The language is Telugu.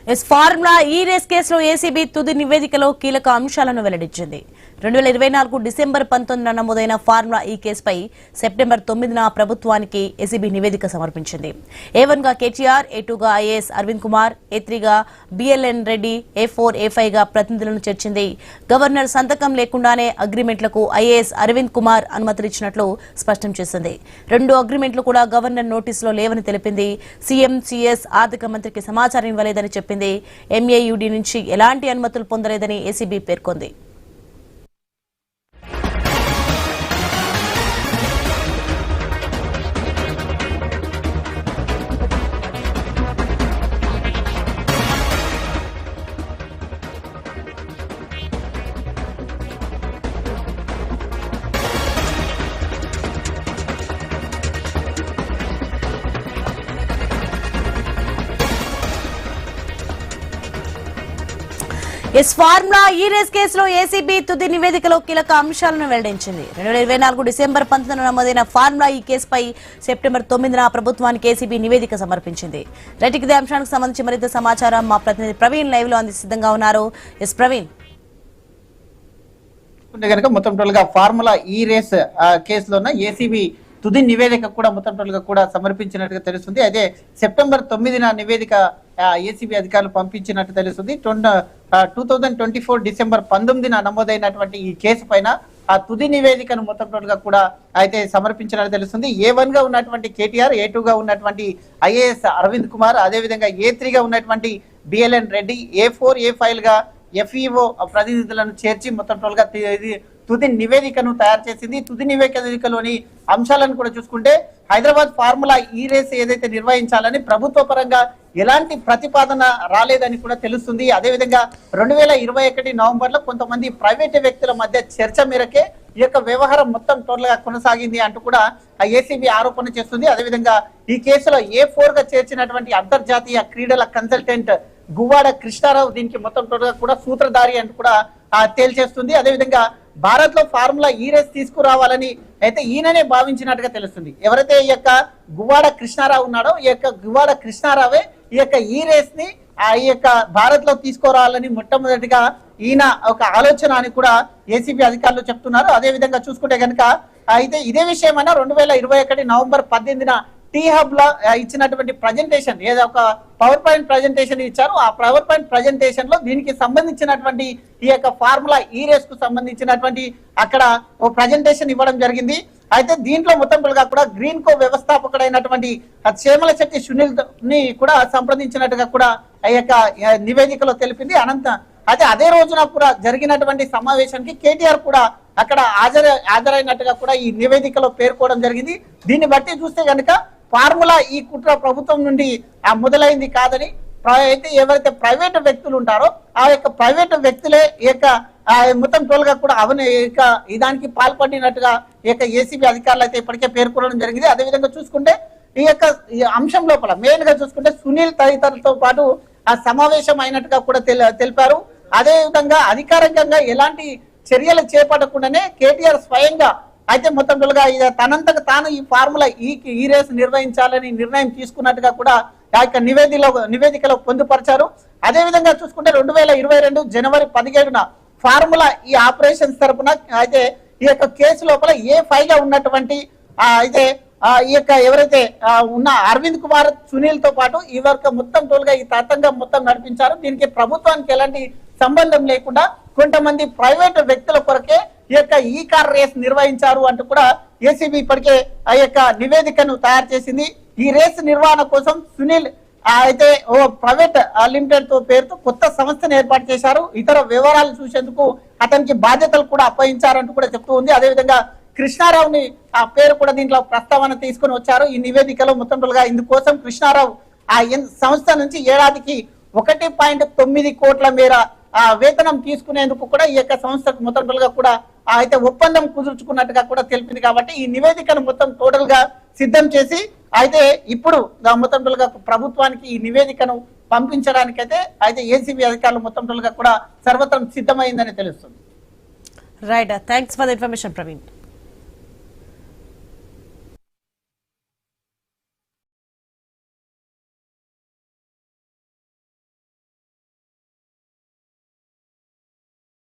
ఫార్ములా ఈ రేస్ కేసులో ఏసీబీ తుది నివేదికలో కీలక అంశాలను వెల్లడించింది. 2024 డిసెంబర్ 19న నమోదైన ఫార్ములా ఈ కేసుపై సెప్టెంబర్ 9న ప్రభుత్వానికి ఏసీబీ నివేదిక సమర్పించింది. A1 గా కేటీఆర్, A2 గా ఐఏఎస్ అరవింద్ కుమార్, A3 గా BLN రెడ్డి, A4, A5 గా ప్రతినిధులను చేర్చింది. గవర్నర్ సంతకం లేకుండానే అగ్రిమెంట్లకు ఐఏఎస్ అరవింద్ కుమార్ అనుమతులిచ్చినట్లు స్పష్టం చేసింది. 2 అగ్రిమెంట్లు కూడా గవర్నర్ నోటీసులో లేవని తెలిపింది. సీఎం, సీఎస్, ఆర్థిక మంత్రికి సమాచారం ఇవ్వలేదని చెప్పింది. MAUD నుంచి ఎలాంటి అనుమతులు పొందలేదని ఏసీబీ పేర్కొంది. ఫార్ములా ఈ రేస్ కేసులో ఏసీబీ తుది నివేదికలో కీలక అంశాలను వెల్లడించింది. 2024 డిసెంబర్ 19న నమోదైన ఫార్ములా ఈ కేసుపై సెప్టెంబర్ 9న ప్రభుత్వానికి ఏసీబీ నివేదిక సమర్పించింది. రైట్, ఇదే అంశానికి సంబంధించి మరింత సమాచారం మా ప్రతినిధి ప్రవీణ్ లైవ్ లో అంది సిద్ధంగా ఉన్నారు. ప్రవీణ్, కనుక మొత్తం టోల్ గా ఫార్ములా ఈ రేస్ కేసులోన ఏసీబీ తుది నివేదిక కూడా మొత్తం టోల్ గా కూడా సమర్పించినట్టుగా తెలుస్తుంది. అయితే సెప్టెంబర్ 9న నివేదిక ఏసీబీ అధికారులు పంపించినట్టు తెలుస్తుంది. 2024 డిసెంబర్ 19న నమోదైనటువంటి ఈ కేసు పైన ఆ తుది నివేదికను మొత్తం టోల్ గా కూడా అయితే సమర్పించినట్టు తెలుస్తుంది. A1 గా ఉన్నటువంటి కేటీఆర్, A2 గా ఉన్నటువంటి ఐఏఎస్ అరవింద్ కుమార్, అదేవిధంగా A3 గా ఉన్నటువంటి BLN రెడ్డి, A4, A5 గా FEO ప్రతినిధులను చేర్చి మొత్తం టోల్ గా తుది నివేదికను తయారు చేసింది. తుది నివేదికలోని అంశాలను కూడా చూసుకుంటే హైదరాబాద్ ఫార్ములా ఈ రేస్ ఏదైతే నిర్వహించాలని ప్రభుత్వ పరంగా ఎలాంటి ప్రతిపాదన రాలేదని కూడా తెలుస్తుంది. అదేవిధంగా 2021 నవంబర్లో కొంతమంది ప్రైవేటు వ్యక్తుల మధ్య చర్చ మేరకే ఈ యొక్క వ్యవహారం మొత్తం టోటల్ గా కొనసాగింది అంటూ కూడా ఏసీబీ ఆరోపణ చేస్తుంది. అదేవిధంగా ఈ కేసులో A4 గా చేర్చినటువంటి అంతర్జాతీయ క్రీడల కన్సల్టెంట్ గువ్వాడ కృష్ణారావు దీనికి మొత్తం టోటల్ గా కూడా సూత్రధారి అంటూ కూడా తేల్చేస్తుంది. అదేవిధంగా భారత్ లో ఫార్ములా ఈ రేస్ తీసుకురావాలని అయితే ఈయననే భావించినట్టుగా తెలుస్తుంది. ఎవరైతే ఈ యొక్క గువ్వాడ కృష్ణారావు ఉన్నాడో ఈ యొక్క గువ్వాడ కృష్ణారావే ఈ యొక్క ఈ రేస్ ని ఈ యొక్క భారత్ లో తీసుకురావాలని మొట్టమొదటిగా ఈయన ఒక ఆలోచన అని కూడా ఏసీబీ అధికారులు చెప్తున్నారు. అదే విధంగా చూసుకుంటే కనుక అయితే ఇదే విషయమైనా 2021 నవంబర్ 18న టీ హబ్ లో ఇచ్చినటువంటి ప్రజెంటేషన్ ఏదో ఒక పవర్ పాయింట్ ప్రజెంటేషన్ ఇచ్చారు. ఆ పవర్ పాయింట్ ప్రజెంటేషన్ లో దీనికి సంబంధించినటువంటి ఈ యొక్క ఫార్ములా ఈ రేస్ కు సంబంధించినటువంటి అక్కడ ఓ ప్రజెంటేషన్ ఇవ్వడం జరిగింది. అయితే దీంట్లో మొత్తం కూడా గ్రీన్ కో వ్యవస్థాపకుడైనటువంటి చేమల శెట్టి సునీల్ ని కూడా సంప్రదించినట్టుగా కూడా ఈ యొక్క నివేదికలో తెలిపింది. అయితే అదే రోజున కూడా జరిగినటువంటి సమావేశానికి కేటీఆర్ కూడా అక్కడ హాజరైనట్టుగా కూడా ఈ నివేదికలో పేర్కోవడం జరిగింది. దీన్ని బట్టి చూస్తే కనుక ఫార్ములా ఈ కుట్ర ప్రభుత్వం నుండి మొదలైంది కాదని, అయితే ఎవరైతే ప్రైవేటు వ్యక్తులు ఉంటారో ఆ యొక్క ప్రైవేటు వ్యక్తులే ఈ యొక్క మొత్తం టోల్గా కూడా అవన్నీ దానికి పాల్పడినట్టుగా ఈ యొక్క ఏసీబీ అధికారులు అయితే ఇప్పటికే పేర్కొనడం జరిగింది. అదేవిధంగా చూసుకుంటే ఈ యొక్క అంశం లోపల మెయిన్ గా చూసుకుంటే సునీల్ తదితరులతో పాటు ఆ సమావేశం అయినట్టుగా కూడా తెలిపారు. అదేవిధంగా అధికారికంగా ఎలాంటి చర్యలు చేపట్టకుండానే కేటీఆర్ స్వయంగా అయితే మొత్తం తనంతకు తాను ఈ ఫార్ములా ఈ రేస్ నిర్వహించాలని నిర్ణయం తీసుకున్నట్టుగా కూడా ఆ యొక్క నివేదికలో పొందుపరిచారు. అదేవిధంగా చూసుకుంటే 2022 జనవరి 17న ఫార్ములా ఈ ఆపరేషన్స్ తరపున అయితే ఈ యొక్క కేసు లోపల A5 గా ఉన్నటువంటి అయితే ఈ యొక్క ఎవరైతే ఉన్న అరవింద్ కుమార్, సునీల్ తో పాటు ఈ వరకు మొత్తం టోల్గా ఈ తతంగం మొత్తం నడిపించారు. దీనికి ప్రభుత్వానికి ఎలాంటి సంబంధం లేకుండా కొంతమంది ప్రైవేటు వ్యక్తుల కొరకే ఈ యొక్క ఈ కార్ రేస్ నిర్వహించారు అంటూ కూడా ఏసీబీ ఇప్పటికే ఆ యొక్క నివేదికను తయారు చేసింది. ఈ రేస్ నిర్వహణ కోసం సునీల్ అయితే ఓ ప్రైవేట్ లిమిటెడ్ పేరుతో కొత్త సంస్థను ఏర్పాటు చేశారు. ఇతర వివరాలు చూసేందుకు అతనికి బాధ్యతలు కూడా అప్పగించారంటూ కూడా చెప్తూ ఉంది. అదేవిధంగా కృష్ణారావుని ఆ పేరు కూడా దీంట్లో ప్రస్తావన తీసుకుని వచ్చారు ఈ నివేదికలో. మొత్తంగా ఇందుకోసం కృష్ణారావు ఆ సంస్థ నుంచి ఏడాదికి 1.9 కోట్ల మేర వేతనం తీసుకునేందుకు కూడా ఈ యొక్క సంస్థకు మొత్తంగా కూడా అయితే ఒప్పందం కుదుర్చుకున్నట్టుగా కూడా తెలిపింది. కాబట్టి ఈ నివేదికను మొత్తం టోటల్ గా సిద్ధం చేసి అయితే ఇప్పుడు మొత్తంగా ప్రభుత్వానికి ఈ నివేదికను పంపించడానికైతే అయితే ఏసీబీ అధికారులు మొత్తంగా కూడా సర్వత్రం సిద్ధమైందని తెలుస్తుంది. Right, thanks for the information Praveen.